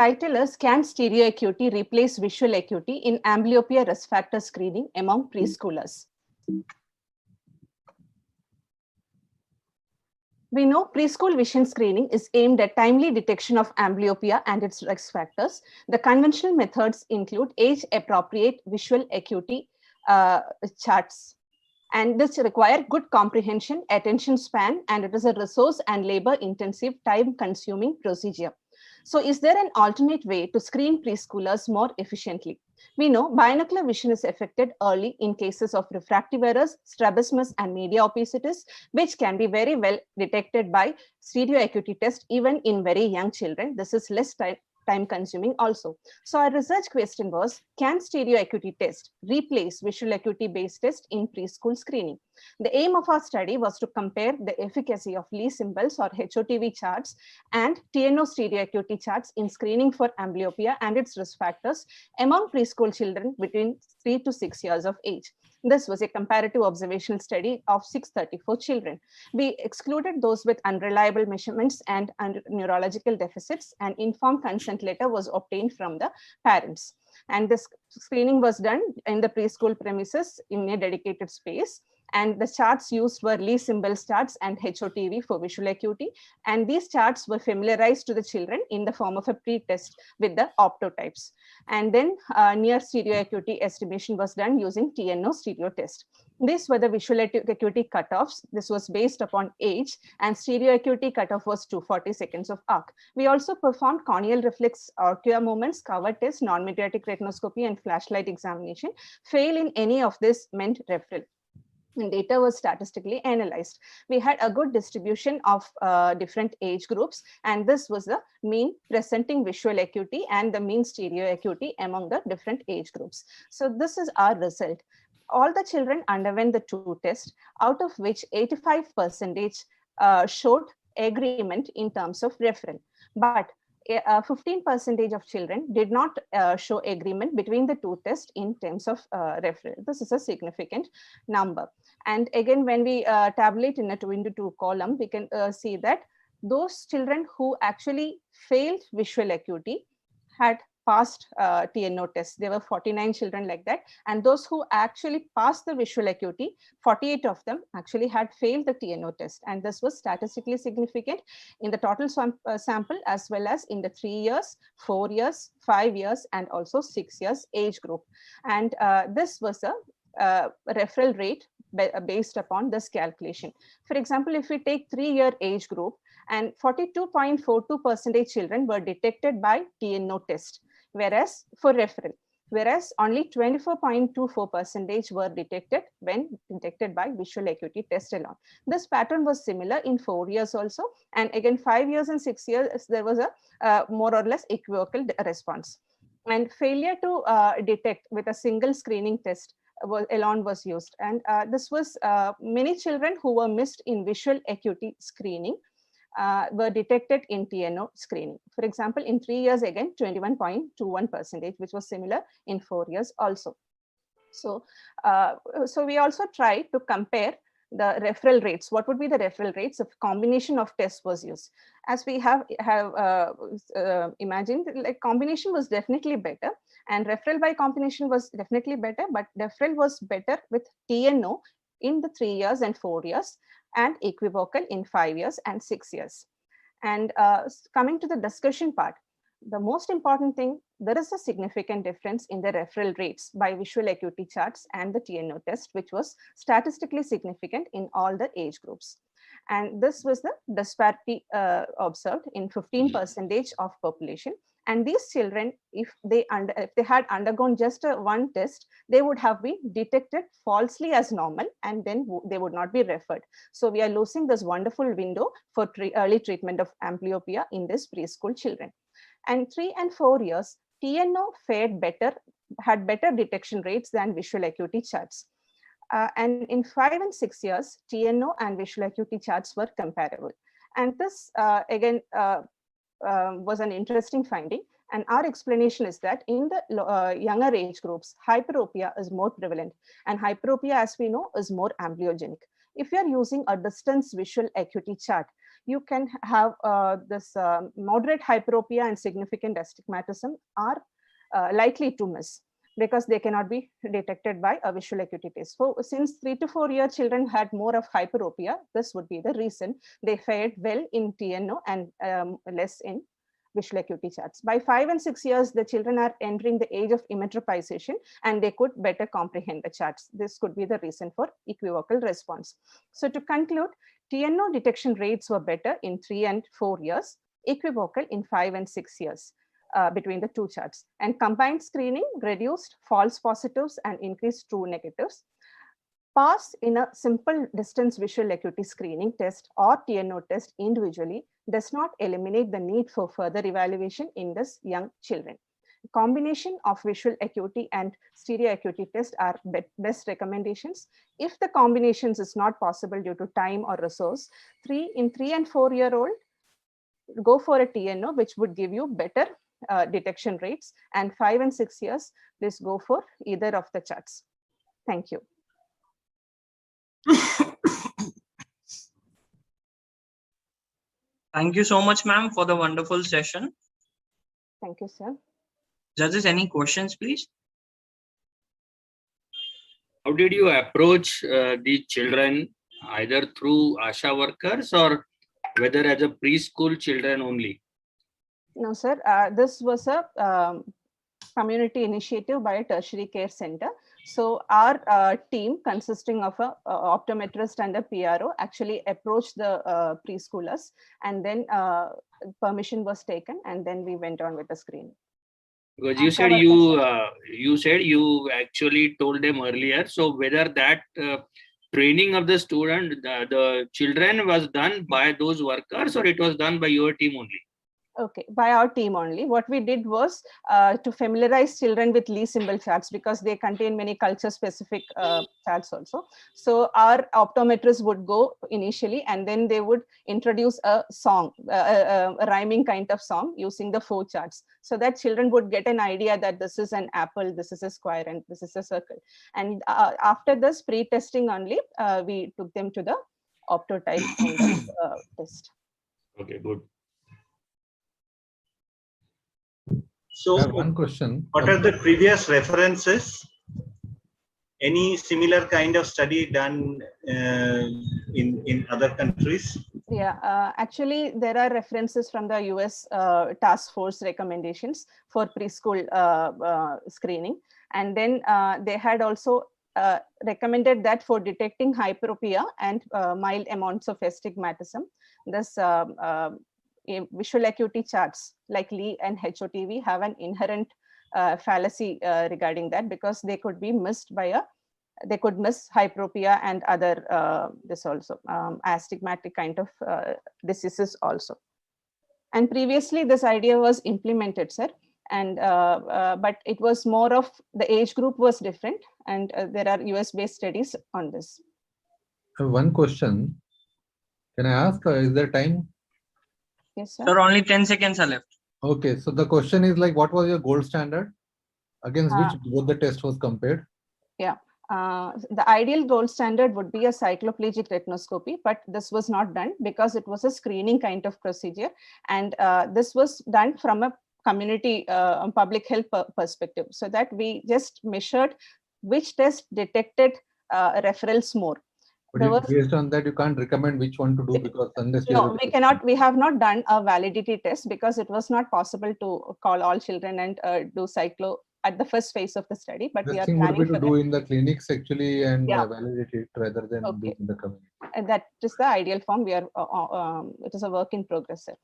Title is Can Stereo Acuity Replace Visual Acuity in Amblyopia Risk Factor Screening Among Preschoolers? We know preschool vision screening is aimed at timely detection of amblyopia and its risk factors. The conventional methods include age-appropriate visual acuity charts. And this requires good comprehension, attention span, and it is a resource and labor-intensive, time-consuming procedure. So is there an alternate way to screen preschoolers more efficiently? We know binocular vision is affected early in cases of refractive errors, strabismus, and media opicitis, which can be very well detected by stereo acuity test even in very young children. This is less time consuming also. So our research question was, can stereo acuity test replace visual acuity based test in preschool screening? The aim of our study was to compare the efficacy of Lee symbols or HOTV charts and TNO stereo acuity charts in screening for amblyopia and its risk factors among preschool children between 3 to 6 years of age. This was a comparative observational study of 634 children. We excluded those with unreliable measurements and neurological deficits, and informed consent letter was obtained from the parents. And this screening was done in the preschool premises in a dedicated space. And the charts used were Lee symbols charts and HOTV for visual acuity. And these charts were familiarized to the children in the form of a pre-test with the optotypes. And then near stereo acuity estimation was done using TNO stereo test. These were the visual acuity cutoffs. This was based upon age, and stereo acuity cutoff was 240 seconds of arc. We also performed corneal reflex ocular movements, cover test, non-mydriatic retinoscopy, and flashlight examination. Fail in any of this meant referral. And data was statistically analyzed. We had a good distribution of different age groups, and this was the mean presenting visual acuity and the mean stereo acuity among the different age groups. So this is our result. All the children underwent the two tests, out of which 85% showed agreement in terms of referral. But 15% of children did not show agreement between the two tests in terms of referral. This is a significant number. And again, when we tabulate in a 2x2 column, we can see that those children who actually failed visual acuity had passed TNO test. There were 49 children like that. And those who actually passed the visual acuity, 48 of them actually had failed the TNO test. And this was statistically significant in the total sample, as well as in the 3 years, 4 years, 5 years, and also 6 years age group. And this was a referral rate based upon this calculation. For example, if we take 3-year age group, and 42.42% children were detected by TNO test, whereas for referral, whereas only 24.24% were detected when detected by visual acuity test alone. This pattern was similar in 4 years also, and again 5 years and 6 years there was a more or less equivocal response. And failure to detect with a single screening test alone was used, and this was many children who were missed in visual acuity screening were detected in TNO screening. For example, in 3 years, again, 21.21%, which was similar in 4 years also. So, so we also tried to compare the referral rates. What would be the referral rates if combination of tests was used? As we have imagined, like combination was definitely better, and referral by combination was definitely better, but referral was better with TNO in the 3 years and 4 years, and equivocal in 5 years and 6 years. And coming to the discussion part, the most important thing, there is a significant difference in the referral rates by visual acuity charts and the TNO test, which was statistically significant in all the age groups. And this was the disparity observed in 15% of population. And these children, if they had undergone just one test, they would have been detected falsely as normal, and then they would not be referred. So we are losing this wonderful window for early treatment of amblyopia in these preschool children. And 3 and 4 years, TNO fared better, had better detection rates than visual acuity charts. And in 5 and 6 years, TNO and visual acuity charts were comparable. And this, again, was an interesting finding. And our explanation is that in the younger age groups, hyperopia is more prevalent. And hyperopia, as we know, is more amblyogenic. If you are using a distance visual acuity chart, you can have this moderate hyperopia and significant astigmatism are likely to miss, because they cannot be detected by a visual acuity test. So since 3 to 4 year children had more of hyperopia, this would be the reason they fared well in TNO and less in visual acuity charts. By 5 and 6 years, the children are entering the age of emmetropization and they could better comprehend the charts. This could be the reason for equivocal response. So to conclude, TNO detection rates were better in 3 and 4 years, equivocal in 5 and 6 years. Between the two charts, and combined screening reduced false positives and increased true negatives. Pass in a simple distance visual acuity screening test or TNO test individually does not eliminate the need for further evaluation in this young children. Combination of visual acuity and stereo acuity test are best recommendations. If the combinations is not possible due to time or resource, 3 and 4 year old, go for a TNO, which would give you better detection rates, and 5 and 6 years, please go for either of the charts. Thank you. Thank you so much, ma'am, for the wonderful session. Thank you, sir. Judges, any questions, please? How did you approach the children, either through ASHA workers or whether as a preschool children only? No, sir. This was a community initiative by a tertiary care center. So our team, consisting of a optometrist and a PRO, actually approached the preschoolers, and then permission was taken, and then we went on with the screening. Because you said you actually told them earlier. So whether that training of the student, the children was done by those workers, or it was done by your team only? Okay, by our team only. What we did was to familiarize children with Lee symbol charts, because they contain many culture specific charts also. So our optometrists would go initially, and then they would introduce a song, a rhyming kind of song using the 4 charts, so that children would get an idea that this is an apple, this is a square, and this is a circle. And after this pre-testing only, we took them to the optotype kind of test. Okay, good. So I have one question. What are the previous references? Any similar kind of study done in other countries? Yeah, actually, there are references from the US task force recommendations for preschool screening. And then they had also recommended that for detecting hyperopia and mild amounts of astigmatism, this visual acuity charts like Lee and HOTV have an inherent fallacy regarding that, because they could be missed by they could miss hyperopia and other this also astigmatic kind of diseases also. And previously this idea was implemented, sir, and but it was more of the age group was different, and there are US based studies on this. One question. Can I ask, is there time? Yes, sir. Sir, only 10 seconds are left. Okay, so the question is like, what was your gold standard against which both the test was compared? Yeah, the ideal gold standard would be a cycloplegic retinoscopy, but this was not done because it was a screening kind of procedure, and this was done from a community public health perspective, so that we just measured which test detected referrals more. But based on that, you can't recommend which one to do, because unless we cannot. We have not done a validity test because it was not possible to call all children and do cyclo at the first phase of the study. But we are planning to do in the clinics actually and validate it rather than do in the community. And that is the ideal form. We are. It is a work in progress, sir.